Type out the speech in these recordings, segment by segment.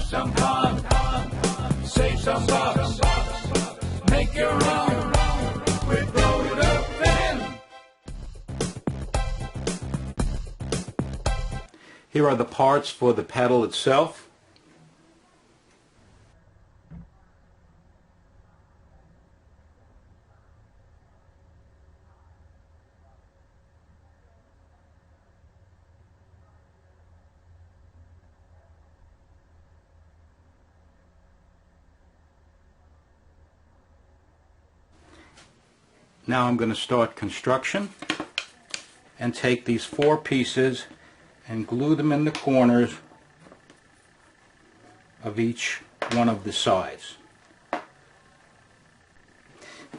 some fun, save some bucks, make your own with Vodafone. Here are the parts for the pedal itself. Now I'm going to start construction and take these 4 pieces and glue them in the corners of each one of the sides.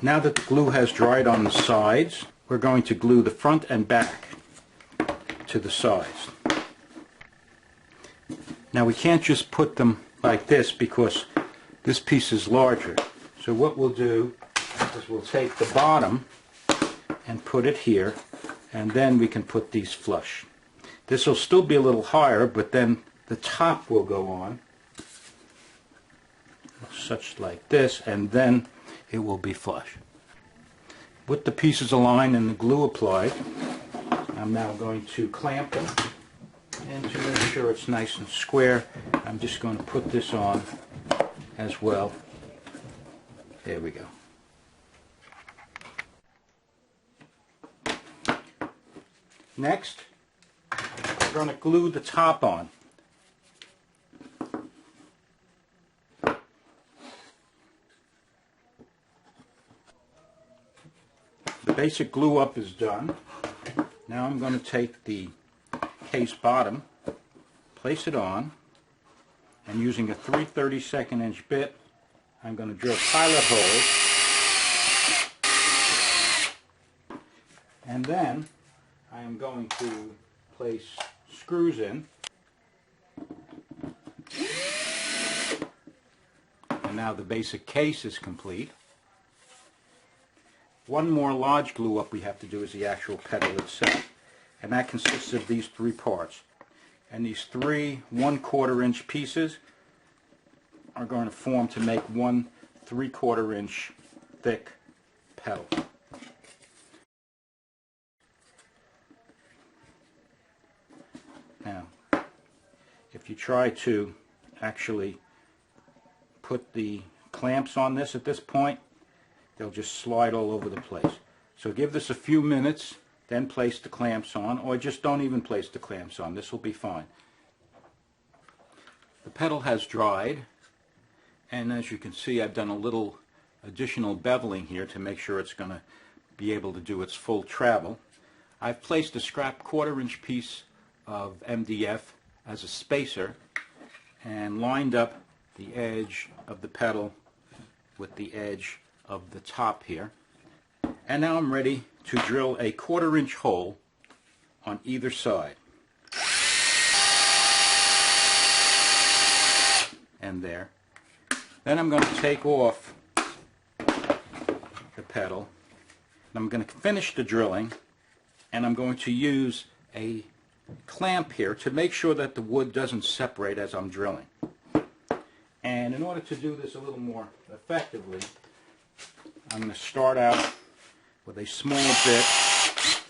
Now that the glue has dried on the sides, we're going to glue the front and back to the sides. Now we can't just put them like this because this piece is larger. So what we'll do is we'll take the bottom and put it here, and then we can put these flush. This will still be a little higher, but then the top will go on such like this, and then it will be flush. With the pieces aligned and the glue applied, I'm now going to clamp them, and to make sure it's nice and square, I'm just going to put this on as well. There we go. Next, we're going to glue the top on. The basic glue up is done. Now I'm going to take the case bottom, place it on, and using a 3/32 inch bit, I'm going to drill pilot holes, and then I am going to place screws in, and now the basic case is complete. One more large glue up we have to do is the actual pedal itself, and that consists of these 3 parts. And these 3 1/4 inch pieces are going to form to make 1 3/4 inch thick pedal. Now, if you try to actually put the clamps on this at this point, they'll just slide all over the place. So give this a few minutes, then place the clamps on, or just don't even place the clamps on. This will be fine. The pedal has dried, and as you can see, I've done a little additional beveling here to make sure it's going to be able to do its full travel. I've placed a scrap 1/4 inch piece of MDF as a spacer and lined up the edge of the pedal with the edge of the top here. And now I'm ready to drill a 1/4 inch hole on either side. And there. Then I'm going to take off the pedal. I'm going to finish the drilling, and I'm going to use a clamp here to make sure that the wood doesn't separate as I'm drilling. And in order to do this a little more effectively, I'm going to start out with a small bit,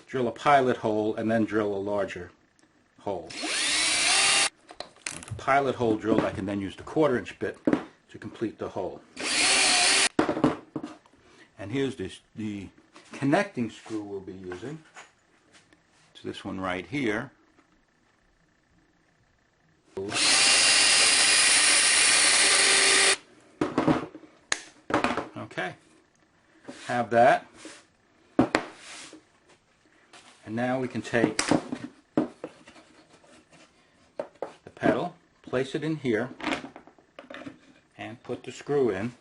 drill a pilot hole, and then drill a larger hole. With the pilot hole drilled, I can then use the 1/4 inch bit to complete the hole. And here's the connecting screw we'll be using. It's this one right here. Okay, have that. And now we can take the pedal, place it in here, and put the screw in.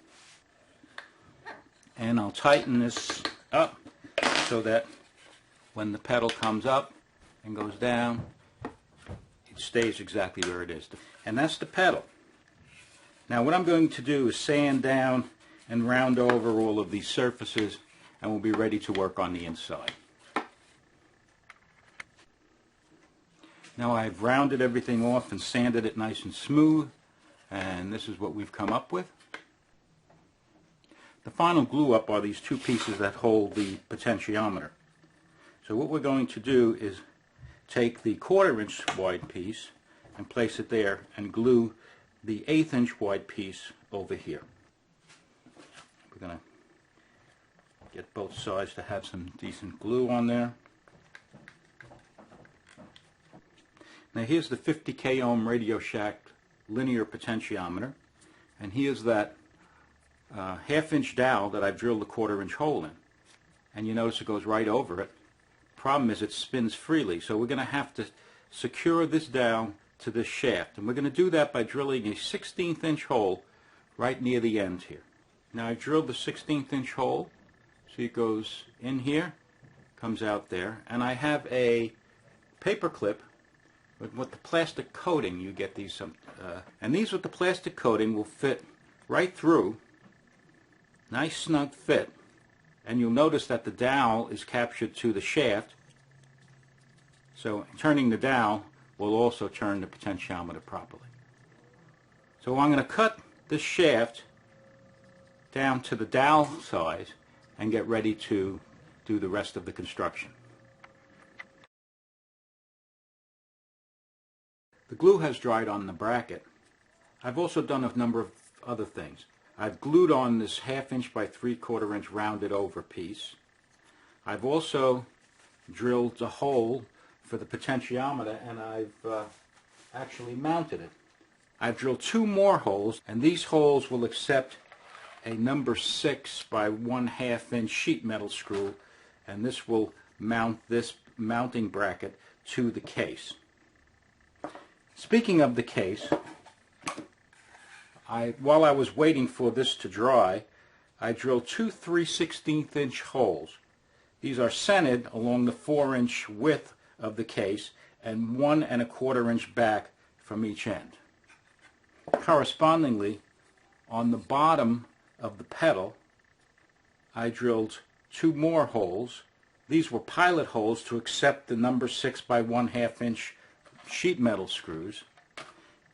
And I'll tighten this up so that when the pedal comes up and goes down, it stays exactly where it is. And that's the pedal. Now what I'm going to do is sand down and round over all of these surfaces, and we'll be ready to work on the inside. Now I've rounded everything off and sanded it nice and smooth. And this is what we've come up with. The final glue up are these two pieces that hold the potentiometer. So what we're going to do is take the 1/4 inch wide piece and place it there and glue the 1/8 inch wide piece over here. We're going to get both sides to have some decent glue on there. Now here's the 50K ohm Radio Shack linear potentiometer, and here's that 1/2 inch dowel that I've drilled a 1/4 inch hole in, and you notice it goes right over it. Problem is it spins freely, so we're going to have to secure this dowel to this shaft, and we're going to do that by drilling a 1/16 inch hole right near the end here. Now I've drilled the 1/16 inch hole, so it goes in here, comes out there, and I have a paper clip with the plastic coating. You get these and these with the plastic coating will fit right through. Nice snug fit, and you'll notice that the dowel is captured to the shaft, so turning the dowel will also turn the potentiometer properly. So I'm going to cut this shaft down to the dowel size and get ready to do the rest of the construction. The glue has dried on the bracket. I've also done a number of other things. I've glued on this 1/2 inch by 3/4 inch rounded over piece. I've also drilled a hole for the potentiometer, and I've actually mounted it. I've drilled 2 more holes, and these holes will accept a number 6 by 1/2 inch sheet metal screw, and this will mount this mounting bracket to the case. Speaking of the case, while I was waiting for this to dry, I drilled 2 3/16 inch holes. These are centered along the 4 inch width of the case and 1 1/4 inch back from each end. Correspondingly, on the bottom of the pedal, I drilled 2 more holes. These were pilot holes to accept the number 6 by 1/2 inch sheet metal screws,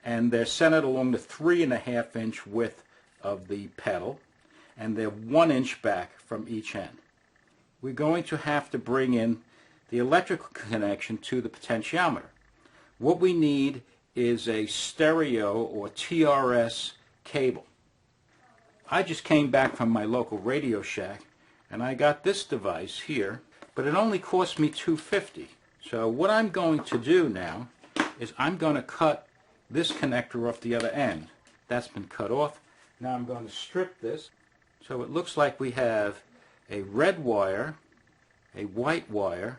and they're centered along the 3 1/2 inch width of the pedal, and they're 1 inch back from each end. We're going to have to bring in the electrical connection to the potentiometer. What we need is a stereo or TRS cable. I just came back from my local Radio Shack, and I got this device here, but it only cost me $2.50. So what I'm going to do now is I'm going to cut this connector off the other end. That's been cut off. Now I'm going to strip this. So it looks like we have a red wire, a white wire,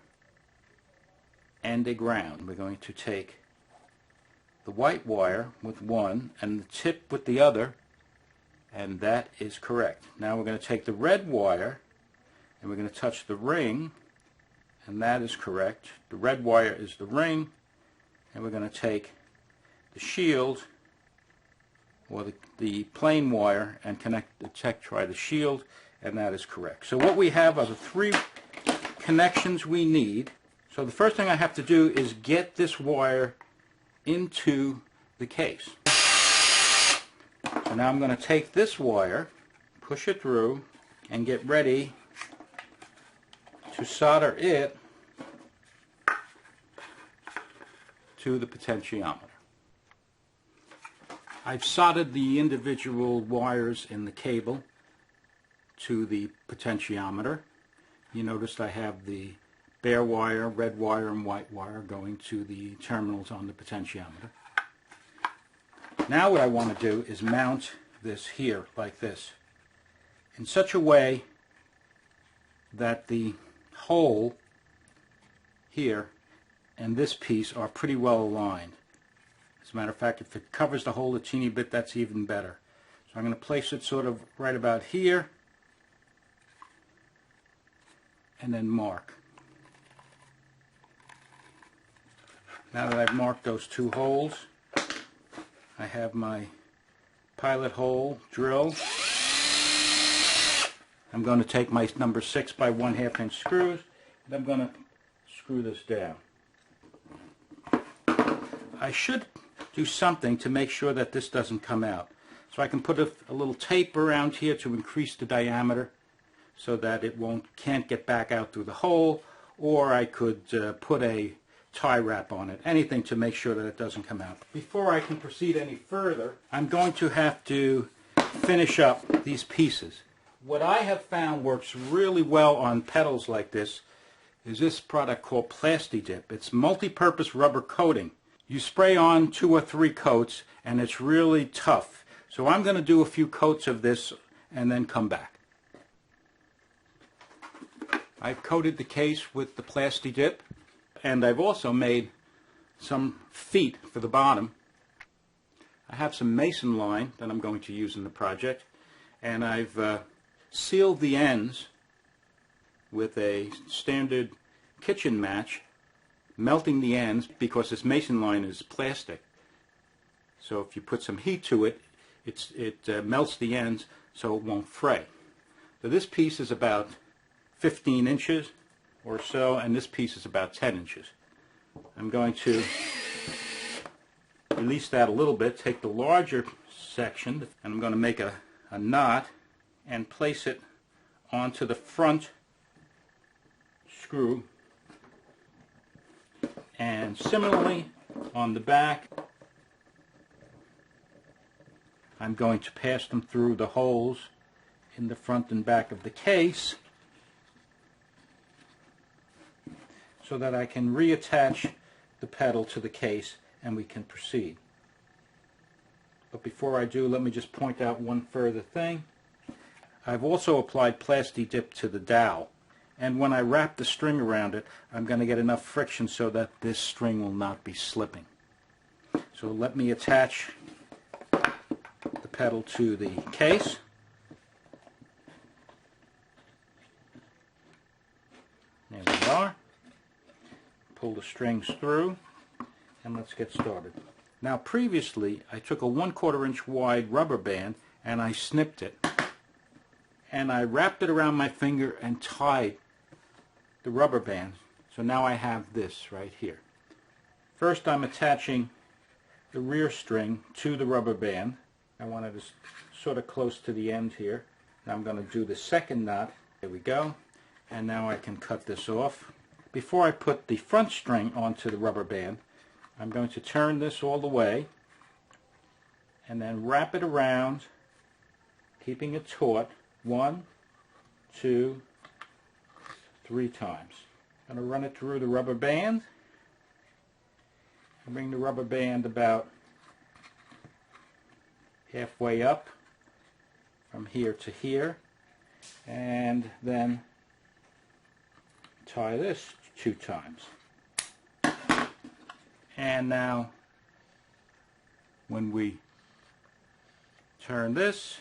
and a ground. We're going to take the white wire with one and the tip with the other, and that is correct. Now we're going to take the red wire and we're going to touch the ring, and that is correct. The red wire is the ring, and we're going to take the shield or the plain wire and connect the try the shield, and that is correct. So what we have are the 3 connections we need. So the first thing I have to do is get this wire into the case. So now I'm going to take this wire, push it through, and get ready to solder it to the potentiometer. I've soldered the individual wires in the cable to the potentiometer. You noticed I have the bare wire, red wire, and white wire going to the terminals on the potentiometer. Now what I want to do is mount this here like this in such a way that the hole here and this piece are pretty well aligned. As a matter of fact, if it covers the hole a teeny bit, that's even better. So I'm going to place it sort of right about here and then mark. Now that I've marked those 2 holes, I have my pilot hole drill. I'm going to take my number 6 by 1/2 inch screws, and I'm going to screw this down. I should do something to make sure that this doesn't come out. So I can put a little tape around here to increase the diameter so that it can't get back out through the hole, or I could put a tie wrap on it, anything to make sure that it doesn't come out. Before I can proceed any further, I'm going to have to finish up these pieces. What I have found works really well on pedals like this is this product called Plasti-Dip. It's multi-purpose rubber coating. You spray on 2 or 3 coats and it's really tough. So I'm going to do a few coats of this and then come back. I've coated the case with the Plasti-Dip, and I've also made some feet for the bottom. I have some mason line that I'm going to use in the project, and I've sealed the ends with a standard kitchen match, melting the ends because this mason line is plastic. So if you put some heat to it, it melts the ends so it won't fray. So this piece is about 15 inches or so, and this piece is about 10 inches. I'm going to release that a little bit, take the larger section, and I'm going to make a knot and place it onto the front screw, and similarly on the back I'm going to pass them through the holes in the front and back of the case so that I can reattach the pedal to the case and we can proceed. But before I do, let me just point out one further thing. I've also applied Plasti-Dip to the dowel, and when I wrap the string around it, I'm going to get enough friction so that this string will not be slipping. So let me attach the pedal to the case. There we are. Pull the strings through and let's get started. Now previously I took a 1/4 inch wide rubber band and I snipped it and I wrapped it around my finger and tied the rubber band. So now I have this right here. First I'm attaching the rear string to the rubber band. I want it sort of close to the end here. Now I'm going to do the second knot. There we go. And now I can cut this off. Before I put the front string onto the rubber band, I'm going to turn this all the way and then wrap it around, keeping it taut 1, 2, 3 times. I'm going to run it through the rubber band and bring the rubber band about halfway up from here to here, and then tie this 2 times. And now when we turn this,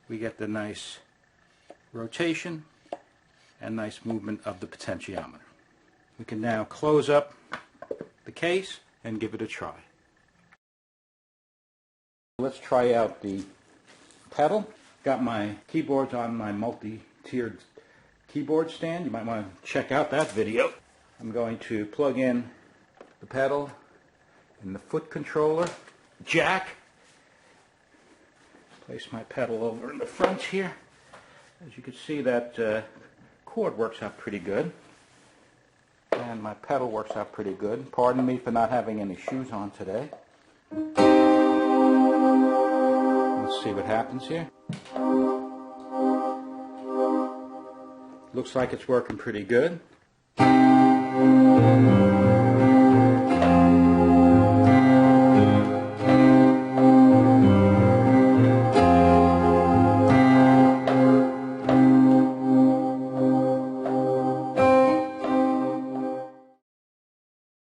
we get the nice rotation and nice movement of the potentiometer. We can now close up the case and give it a try. Let's try out the pedal. Got my keyboards on my multi-tiered keyboard stand. You might want to check out that video. I'm going to plug in the pedal in the foot controller jack. Place my pedal over in the front here. As you can see, that cord works out pretty good. And my pedal works out pretty good. Pardon me for not having any shoes on today. Let's see what happens here. Looks like it's working pretty good.